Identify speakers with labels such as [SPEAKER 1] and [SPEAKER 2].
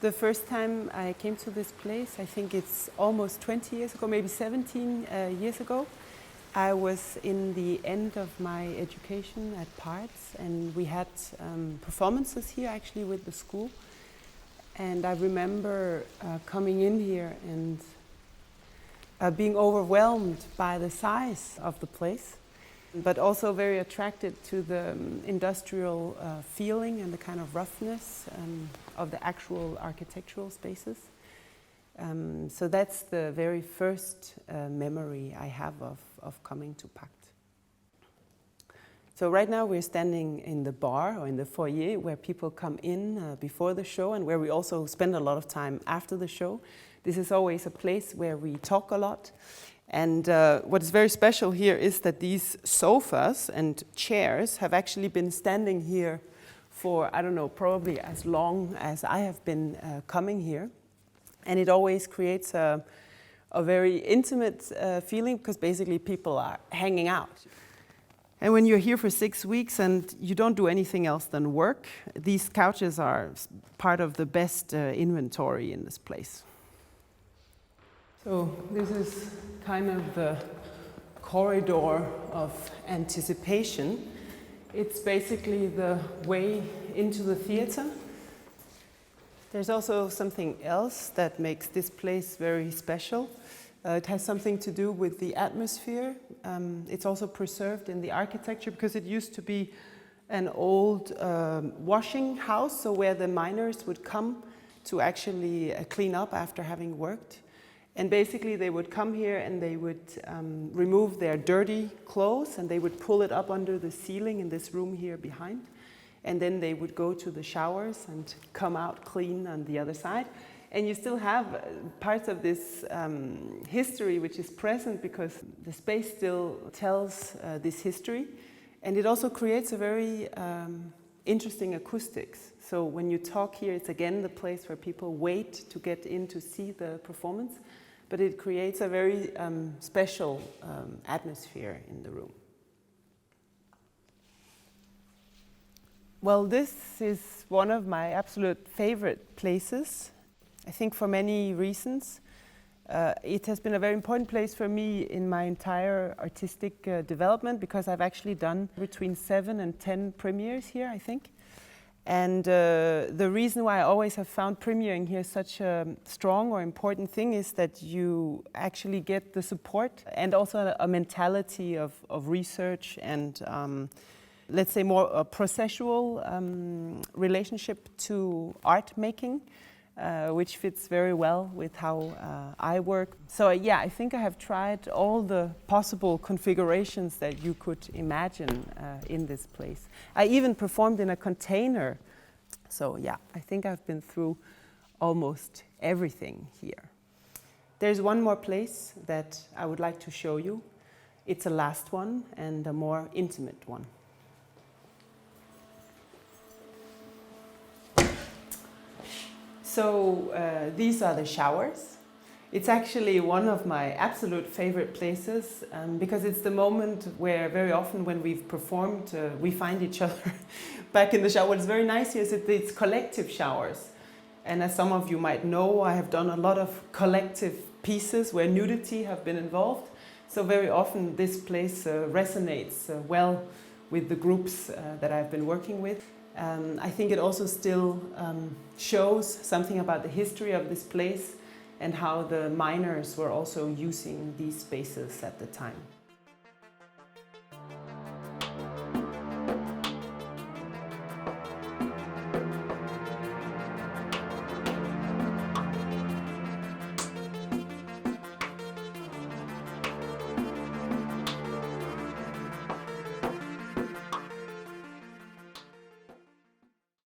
[SPEAKER 1] The first time I came to this place, I think it's almost 20 years ago, maybe 17 years ago. I was in the end of my education at PACT, and we had performances here actually with the school. And I remember coming in here and being overwhelmed by the size of the place, but also very attracted to the industrial feeling and the kind of roughness of the actual architectural spaces. So that's the very first memory I have of coming to PACT. So right now we're standing in the bar or in the foyer where people come in before the show and where we also spend a lot of time after the show. This is always a place where we talk a lot. And what is very special here is that these sofas and chairs have actually been standing here for, I don't know, probably as long as I have been coming here. And it always creates a very intimate feeling because basically people are hanging out. And when you're here for 6 weeks and you don't do anything else than work, these couches are part of the best inventory in this place. So this is kind of the corridor of anticipation. It's basically the way into the theater. There's also something else that makes this place very special. It has something to do with the atmosphere. It's also preserved in the architecture because it used to be an old washing house, so where the miners would come to actually clean up after having worked. And basically they would come here and they would remove their dirty clothes and they would pull it up under the ceiling in this room here behind. And then they would go to the showers and come out clean on the other side. And you still have parts of this history which is present because the space still tells this history. And it also creates a very interesting acoustics. So when you talk here, it's again the place where people wait to get in to see the performance. But it creates a very special atmosphere in the room. Well, this is one of my absolute favorite places. I think for many reasons. It has been a very important place for me in my entire artistic development because I've actually done between 7 and 10 premieres here, I think. And the reason why I always have found premiering here such a strong or important thing is that you actually get the support and also a mentality of research and let's say more a processual relationship to art making. Which fits very well with how I work. So yeah, I think I have tried all the possible configurations that you could imagine in this place. I even performed in a container. So yeah, I think I've been through almost everything here. There's one more place that I would like to show you. It's a last one and a more intimate one. So these are the showers. It's actually one of my absolute favorite places because it's the moment where very often when we've performed, we find each other back in the shower. What's very nice here is that it's collective showers. And as some of you might know, I have done a lot of collective pieces where nudity have been involved. So very often this place resonates well with the groups that I've been working with. I think it also still shows something about the history of this place and how the miners were also using these spaces at the time.